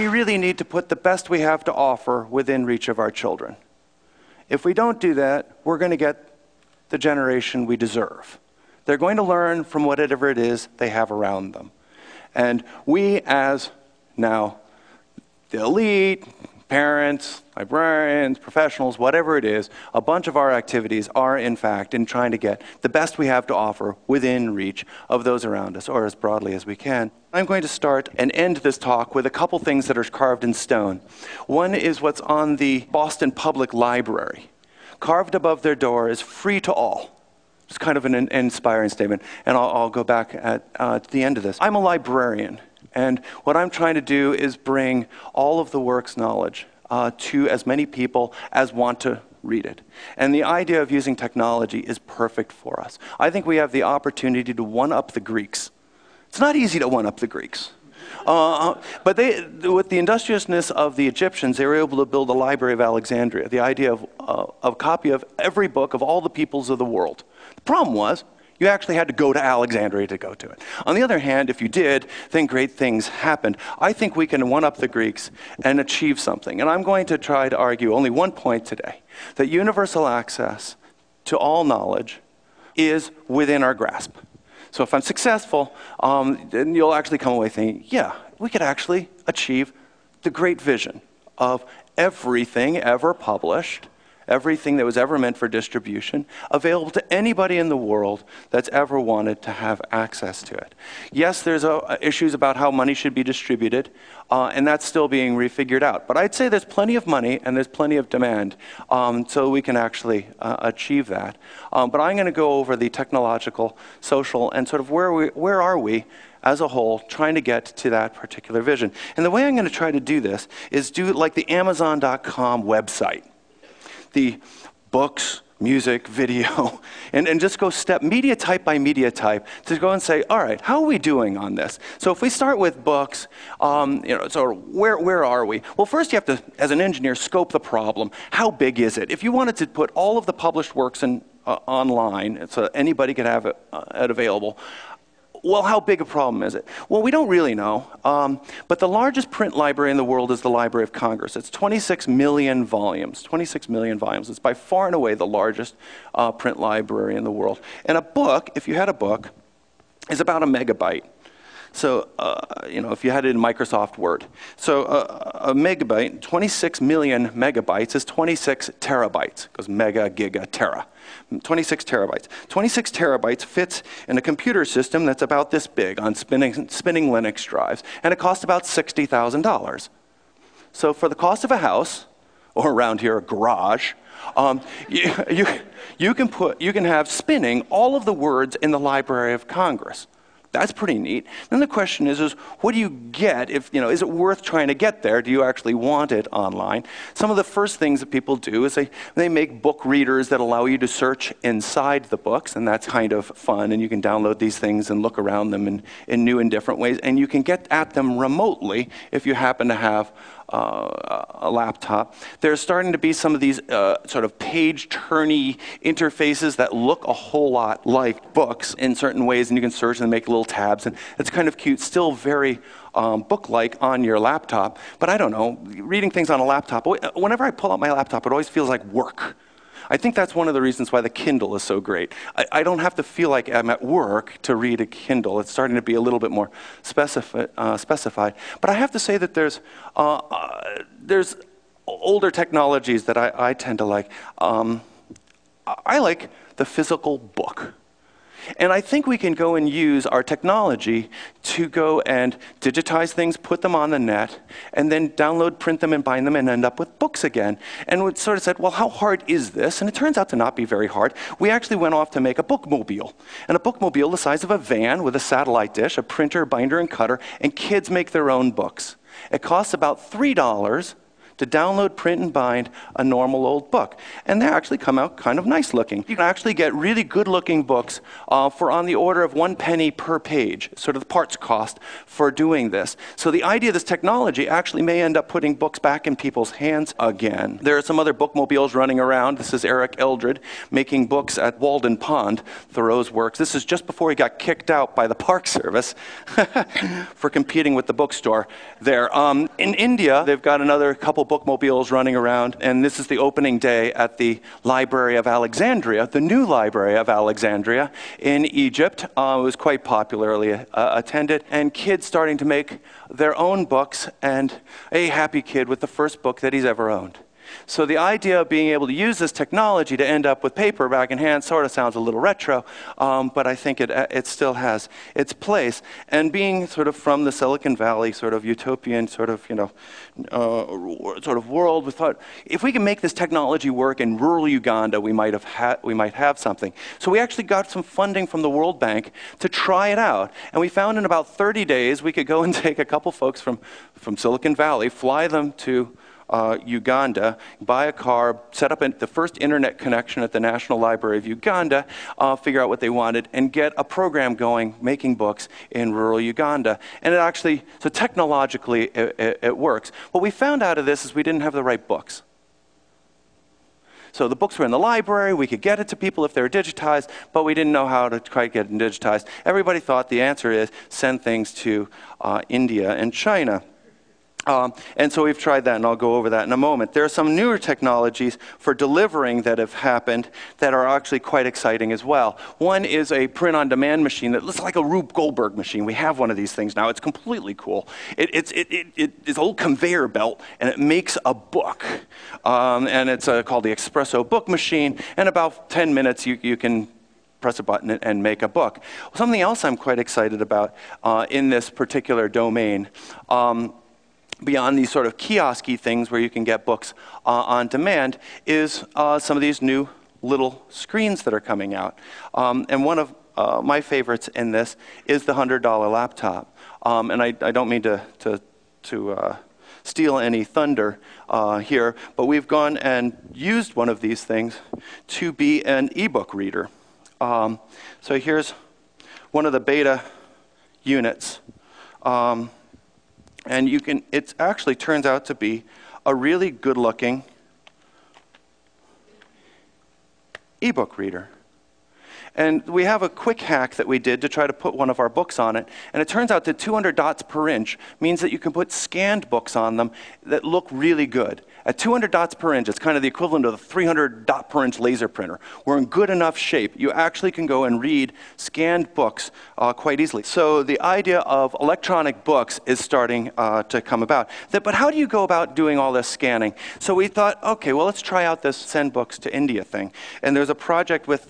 we really need to put the best we have to offer within reach of our children. If we don't do that, we're going to get the generation we deserve. They're going to learn from whatever it is they have around them. And we, as now the elite, parents, librarians, professionals, whatever it is, a bunch of our activities are, in fact, in trying to get the best we have to offer within reach of those around us, or as broadly as we can. I'm going to start and end this talk with a couple things that are carved in stone. One is what's on the Boston Public Library. Carved above their door is free to all. It's kind of an inspiring statement, and I'll go back at the end of this. I'm a librarian. And what I'm trying to do is bring all of the work's knowledge to as many people as want to read it. And the idea of using technology is perfect for us. I think we have the opportunity to one-up the Greeks. It's not easy to one-up the Greeks. But with the industriousness of the Egyptians, they were able to build a Library of Alexandria, the idea of a copy of every book of all the peoples of the world. The problem was, you actually had to go to Alexandria to go to it. On the other hand, if you did, then great things happened. I think we can one-up the Greeks and achieve something. And I'm going to try to argue only one point today, that universal access to all knowledge is within our grasp. So if I'm successful, then you'll actually come away thinking, yeah, we could actually achieve the great vision of everything ever published, everything that was ever meant for distribution, available to anybody in the world that's ever wanted to have access to it. Yes, there's issues about how money should be distributed, and that's still being refigured out. But I'd say there's plenty of money and there's plenty of demand, so we can actually achieve that. But I'm going to go over the technological, social, and sort of where are we as a whole trying to get to that particular vision. And the way I'm going to try to do this is do it like the Amazon.com website. The books, music, video, and just go step media type by media type to go and say, all right, how are we doing on this? So if we start with books, so where are we? Well, first you have to, as an engineer, scope the problem. How big is it? If you wanted to put all of the published works online so anybody could have it available, well, how big a problem is it? Well, we don't really know, but the largest print library in the world is the Library of Congress. It's 26 million volumes, 26 million volumes. It's by far and away the largest print library in the world. And a book, if you had a book, is about a megabyte. So, if you had it in Microsoft Word. So a megabyte, 26 million megabytes is 26 terabytes. It goes mega, giga, tera. 26 terabytes. 26 terabytes fits in a computer system that's about this big on spinning Linux drives, and it costs about $60,000. So for the cost of a house, or around here a garage, you can have spinning all of the words in the Library of Congress. That's pretty neat. Then the question is what do you get if, is it worth trying to get there? Do you actually want it online? Some of the first things that people do is they make book readers that allow you to search inside the books, and that's kind of fun, and you can download these things and look around them in new and different ways, and you can get at them remotely if you happen to have a laptop. There's starting to be some of these sort of page-turny interfaces that look a whole lot like books in certain ways, and you can search and make little tabs, and it's kind of cute, still very book-like on your laptop. But I don't know, reading things on a laptop, whenever I pull out my laptop, it always feels like work. I think that's one of the reasons why the Kindle is so great. I don't have to feel like I'm at work to read a Kindle. It's starting to be a little bit more specified. But I have to say that there's older technologies that I tend to like. I like the physical book. And I think we can go and use our technology to go and digitize things, put them on the net, and then download, print them, and bind them, and end up with books again. And we sort of said, well, how hard is this? And it turns out to not be very hard. We actually went off to make a bookmobile. And a bookmobile the size of a van with a satellite dish, a printer, binder, and cutter, and kids make their own books. It costs about $3 to download, print, and bind a normal old book. And they actually come out kind of nice looking. You can actually get really good looking books for on the order of 1 penny per page, sort of the parts cost for doing this. So the idea of this technology actually may end up putting books back in people's hands again. There are some other bookmobiles running around. This is Eric Eldred making books at Walden Pond, Thoreau's works. This is just before he got kicked out by the Park Service for competing with the bookstore there. In India, they've got another couple bookmobiles running around, and this is the opening day at the Library of Alexandria, the new Library of Alexandria in Egypt. It was quite popularly attended, and kids starting to make their own books, and a happy kid with the first book that he's ever owned. So the idea of being able to use this technology to end up with paper back in hand sort of sounds a little retro, but I think it still has its place. And being sort of from the Silicon Valley sort of utopian sort of, sort of world, we thought, if we can make this technology work in rural Uganda, we might have something. So we actually got some funding from the World Bank to try it out. And we found in about 30 days, we could go and take a couple folks from Silicon Valley, fly them to Uganda, buy a car, set up the first internet connection at the National Library of Uganda, figure out what they wanted, and get a program going making books in rural Uganda. And it actually, so technologically, it works. What we found out of this is we didn't have the right books. So the books were in the library, we could get it to people if they were digitized, but we didn't know how to quite get them digitized. Everybody thought the answer is send things to India and China. And so we've tried that, and I'll go over that in a moment. There are some newer technologies for delivering that have happened that are actually quite exciting as well. One is a print-on-demand machine that looks like a Rube Goldberg machine. We have one of these things now. It's completely cool. It's a little conveyor belt, and it makes a book. And it's called the Espresso Book Machine. In about 10 minutes, you can press a button and make a book. Something else I'm quite excited about in this particular domain, beyond these sort of kiosk-y things where you can get books on demand, is some of these new little screens that are coming out. And one of my favorites in this is the $100 laptop. And I don't mean to steal any thunder here, but we've gone and used one of these things to be an ebook reader. So here's one of the beta units. And it actually turns out to be a really good-looking ebook reader. And we have a quick hack that we did to try to put one of our books on it. And it turns out that 200 dots per inch means that you can put scanned books on them that look really good. At 200 dots per inch, it's kind of the equivalent of the 300 dot per inch laser printer. We're in good enough shape. You actually can go and read scanned books quite easily. So the idea of electronic books is starting to come about. But how do you go about doing all this scanning? So we thought, okay, well, let's try out this send books to India thing. And there's a project with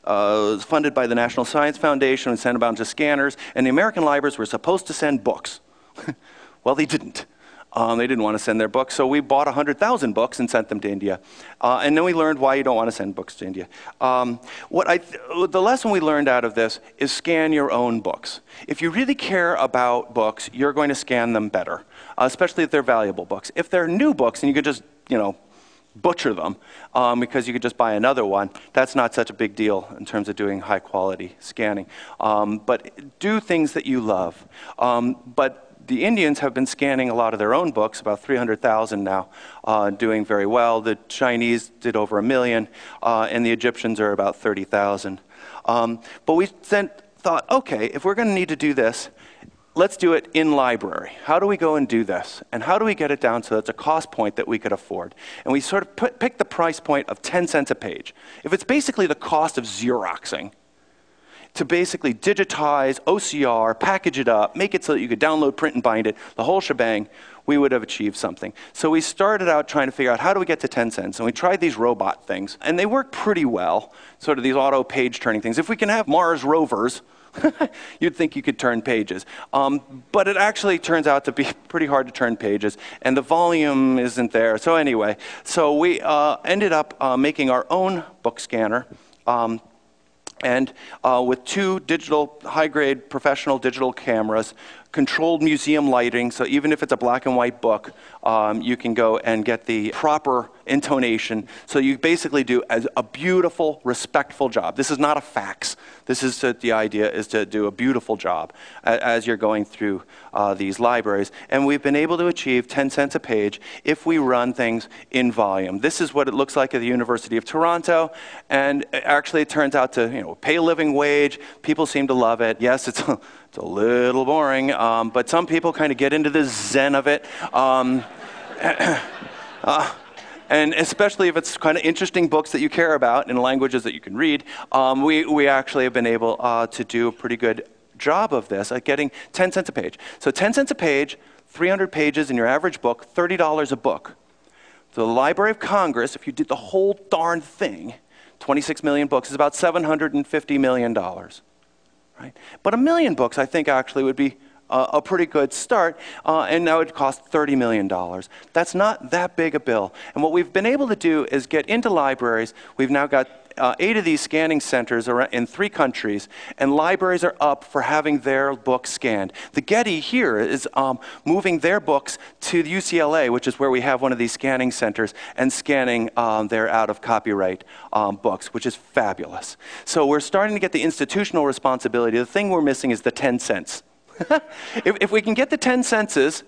was funded by the National Science Foundation and sent about to scanners, and the American libraries were supposed to send books. Well, they didn't. They didn't want to send their books, so we bought 100,000 books and sent them to India. And then we learned why you don't want to send books to India. The lesson we learned out of this is scan your own books. If you really care about books, you're going to scan them better, especially if they're valuable books. If they're new books and you could just, butcher them because you could just buy another one, that's not such a big deal in terms of doing high quality scanning. But do things that you love. But the Indians have been scanning a lot of their own books, about 300,000 now, doing very well. The Chinese did over 1 million, and the Egyptians are about 30,000. But we then thought, okay, if we're going to need to do this, let's do it in library. How do we go and do this? And how do we get it down so it's a cost point that we could afford? And we sort of picked the price point of 10 cents a page. If it's basically the cost of Xeroxing, to basically digitize, OCR, package it up, make it so that you could download, print, and bind it, the whole shebang, we would have achieved something. So we started out trying to figure out how do we get to 10 cents, and we tried these robot things, and they work pretty well, sort of these auto page turning things. If we can have Mars rovers, you'd think you could turn pages. But it actually turns out to be pretty hard to turn pages, and the volume isn't there. So anyway, so we ended up making our own book scanner, and with 2 digital, high-grade professional digital cameras, controlled museum lighting, so even if it's a black and white book, you can go and get the proper intonation. So you basically do a beautiful, respectful job. This is not a fax. This is the idea is to do a beautiful job as you're going through these libraries. And we've been able to achieve 10 cents a page if we run things in volume. This is what it looks like at the University of Toronto, and actually it turns out to pay a living wage. People seem to love it. Yes, it's a little boring, but some people kind of get into the zen of it. And especially if it's kind of interesting books that you care about in languages that you can read, we actually have been able to do a pretty good job of this at getting 10 cents a page. So 10 cents a page, 300 pages in your average book, $30 a book. So the Library of Congress, if you did the whole darn thing, 26 million books, is about $750 million. Right? But 1 million books, I think, actually would be a pretty good start, and that would cost $30 million. That's not that big a bill. And what we've been able to do is get into libraries. We've now got 8 of these scanning centers in 3 countries, and libraries are up for having their books scanned. The Getty here is moving their books to the UCLA, which is where we have one of these scanning centers, and scanning their out-of-copyright books, which is fabulous. So we're starting to get the institutional responsibility. The thing we're missing is the 10 cents. If we can get the 10 cents,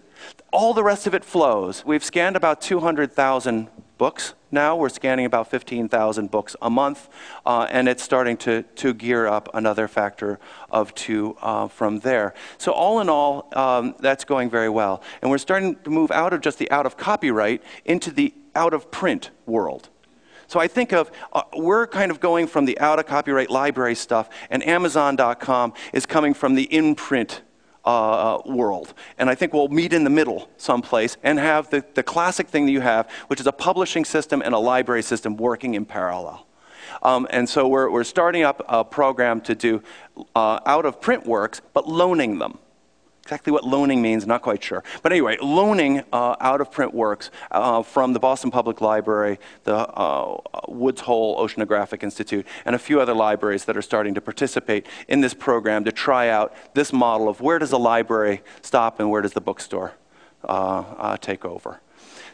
all the rest of it flows. We've scanned about 200,000 books now. We're scanning about 15,000 books a month, and it's starting to gear up another factor of 2 from there. So all in all, that's going very well. And we're starting to move out of just the out-of-copyright into the out-of-print world. So I think of, we're kind of going from the out-of-copyright library stuff, and Amazon.com is coming from the in-print world. And I think we'll meet in the middle someplace and have the classic thing that you have, which is a publishing system and a library system working in parallel. And so we're starting up a program to do out-of-print works, but loaning them. Exactly what loaning means, not quite sure. But anyway, loaning out-of-print works from the Boston Public Library, the Woods Hole Oceanographic Institute, and a few other libraries that are starting to participate in this program to try out this model of where does the library stop and where does the bookstore take over.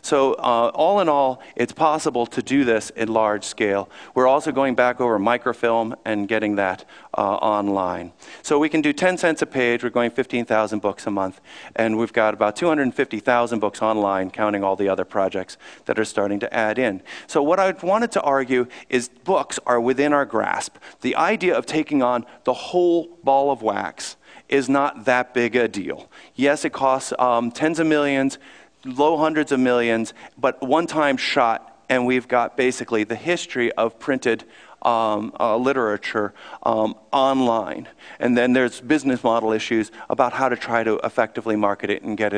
So all in all, it's possible to do this in large scale. We're also going back over microfilm and getting that online. So we can do 10 cents a page. We're going 15,000 books a month. And we've got about 250,000 books online, counting all the other projects that are starting to add in. So what I wanted to argue is books are within our grasp. The idea of taking on the whole ball of wax is not that big a deal. Yes, it costs tens of millions, low hundreds of millions, but one-time shot, and we've got basically the history of printed literature online. And then there's business model issues about how to try to effectively market it and get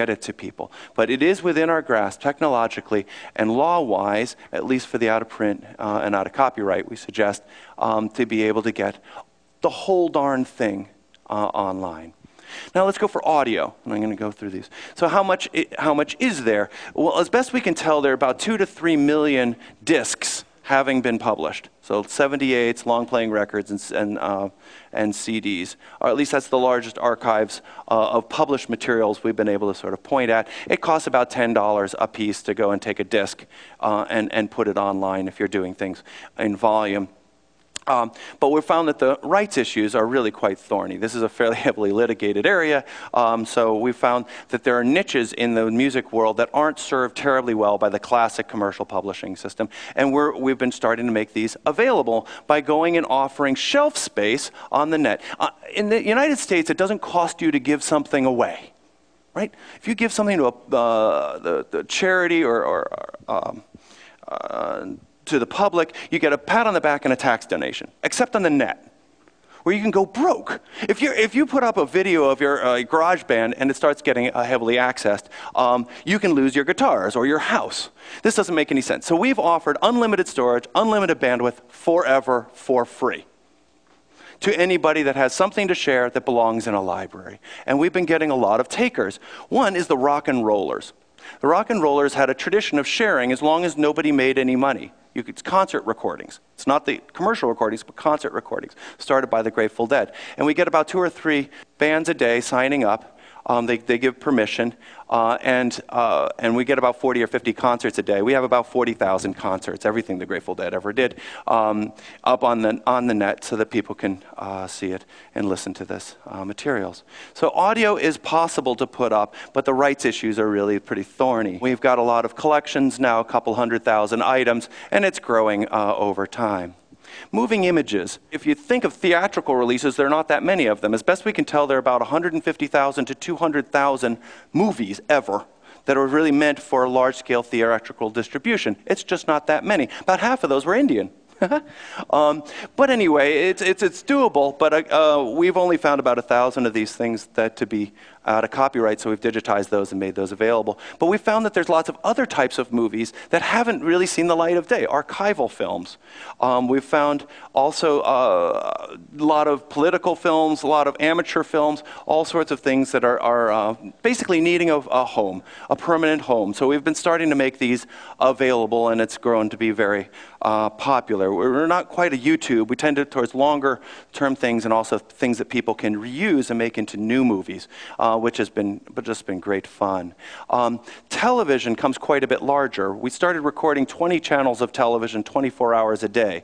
it to people. But it is within our grasp technologically and law-wise, at least for the out-of-print and out-of-copyright, we suggest to be able to get the whole darn thing online. Now let's go for audio, and I'm going to go through these. So how much is there? Well, as best we can tell, there are about 2 to 3 million discs having been published. So 78s, long-playing records, and CDs. Or at least that's the largest archives of published materials we've been able to sort of point at. It costs about $10 a piece to go and take a disc and put it online if you're doing things in volume. But we've found that the rights issues are really quite thorny. This is a fairly heavily litigated area, so we've found that there are niches in the music world that aren't served terribly well by the classic commercial publishing system, and we've been starting to make these available by going and offering shelf space on the net. In the United States, it doesn't cost you to give something away, right? If you give something to the charity or to the public, you get a pat on the back and a tax donation, except on the net, where you can go broke. If you put up a video of your garage band and it starts getting heavily accessed, you can lose your guitars or your house. This doesn't make any sense. So we've offered unlimited storage, unlimited bandwidth, forever, for free, to anybody that has something to share that belongs in a library. And we've been getting a lot of takers. One is the rock and rollers. The rock and rollers had a tradition of sharing as long as nobody made any money. It's concert recordings. It's not the commercial recordings, but concert recordings, started by the Grateful Dead. And we get about 2 or 3 bands a day signing up. They give permission, and we get about 40 or 50 concerts a day. We have about 40,000 concerts, everything the Grateful Dead ever did, up on the net so that people can see it and listen to this materials. So audio is possible to put up, but the rights issues are really pretty thorny. We've got a lot of collections now, a couple 100,000 items, and it's growing over time. Moving images. If you think of theatrical releases, there are not that many of them. As best we can tell, there are about 150,000 to 200,000 movies ever that are really meant for large-scale theatrical distribution. It's just not that many. About half of those were Indian. But anyway, it's doable, but we've only found about 1,000 of these things that to be out of copyright, so we've digitized those and made those available. But we found that there's lots of other types of movies that haven't really seen the light of day, archival films. We've found also a lot of political films, a lot of amateur films, all sorts of things that are basically needing a home, a permanent home. So we've been starting to make these available, and it's grown to be very popular. We're not quite a YouTube. We tend to towards longer term things and also things that people can reuse and make into new movies, which has been just been great fun. Television comes quite a bit larger. We started recording 20 channels of television 24 hours a day.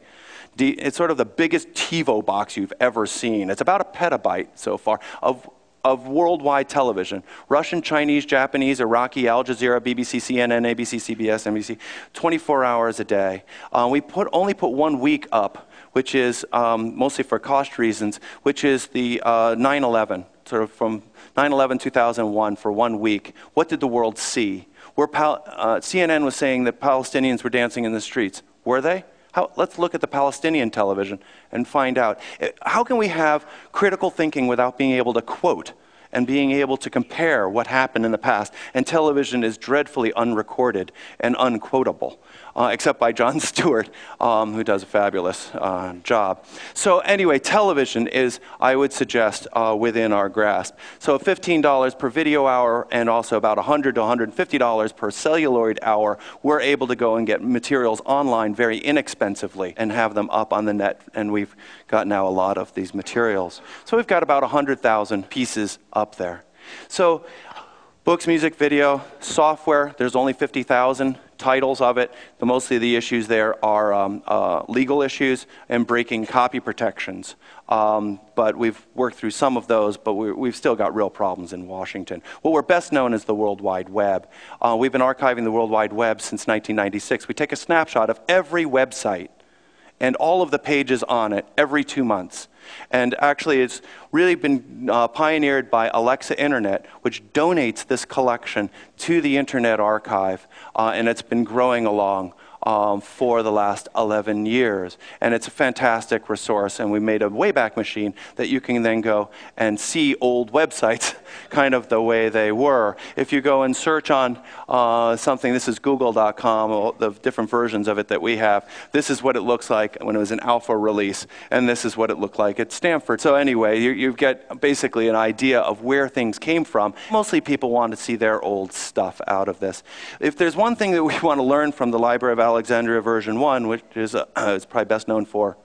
It's sort of the biggest TiVo box you've ever seen. It's about a petabyte so far of worldwide television. Russian, Chinese, Japanese, Iraqi, Al Jazeera, BBC, CNN, ABC, CBS, NBC, 24 hours a day. We only put 1 week up, which is mostly for cost reasons, which is the 9/11, sort of from 9/11, 2001 for 1 week. What did the world see? CNN was saying that Palestinians were dancing in the streets. Were they? Let's look at the Palestinian television and find out. How can we have critical thinking without being able to quote and being able to compare what happened in the past? And television is dreadfully unrecorded and unquotable, except by Jon Stewart, who does a fabulous job. So anyway, television is, I would suggest, within our grasp. So $15 per video hour and also about $100 to $150 per celluloid hour, we're able to go and get materials online very inexpensively and have them up on the net, and we've got now a lot of these materials. So we've got about 100,000 pieces up there. So books, music, video, software, there's only 50,000 titles of it. Mostly the issues there are legal issues and breaking copy protections. But we've worked through some of those, but we've still got real problems in Washington. What we're best known as the World Wide Web. We've been archiving the World Wide Web since 1996. We take a snapshot of every website and all of the pages on it every 2 months. And actually, it's really been pioneered by Alexa Internet, which donates this collection to the Internet Archive, and it's been growing along for the last 11 years. And it's a fantastic resource, and we made a Wayback Machine that you can then go and see old websites kind of the way they were. If you go and search on something, this is google.com, the different versions of it that we have, this is what it looks like when it was an alpha release, and this is what it looked like at Stanford. So anyway, you get basically an idea of where things came from. Mostly people want to see their old stuff out of this. If there's one thing that we want to learn from the Library of Alexandria version 1, which is probably best known for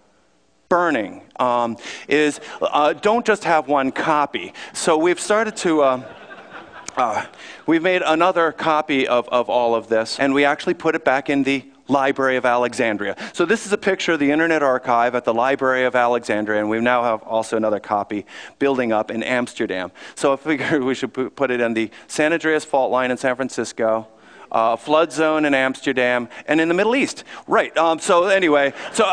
burning, is don't just have one copy. So we've started to, we've made another copy of all of this, and we actually put it back in the Library of Alexandria. So this is a picture of the Internet Archive at the Library of Alexandria, and we now have also another copy building up in Amsterdam. So I figured we should put it in the San Andreas Fault Line in San Francisco, flood zone in Amsterdam, and in the Middle East. Right, so anyway, so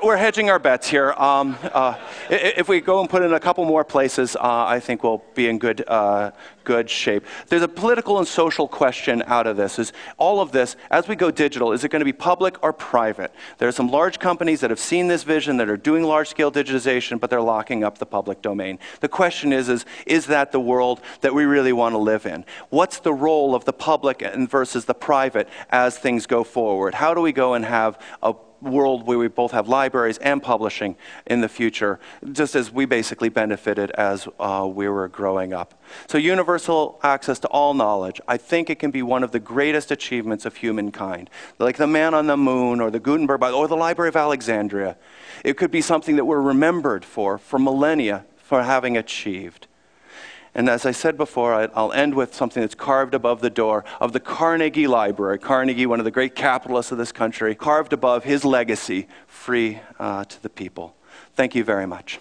we're hedging our bets here. If we go and put it in a couple more places, I think we'll be in good shape. There's a political and social question out of this. Is all of this, as we go digital, is it going to be public or private? There are some large companies that have seen this vision, that are doing large-scale digitization, but they're locking up the public domain. The question is that the world that we really want to live in? What's the role of the public versus the private as things go forward? How do we go and have a world where we both have libraries and publishing in the future, just as we basically benefited as we were growing up. So universal access to all knowledge, I think it can be one of the greatest achievements of humankind. Like the man on the moon, or the Gutenberg Bible, or the Library of Alexandria. It could be something that we're remembered for millennia, for having achieved. And as I said before, I'll end with something that's carved above the door of the Carnegie Library. Carnegie, one of the great capitalists of this country, carved above his legacy, free to the people. Thank you very much.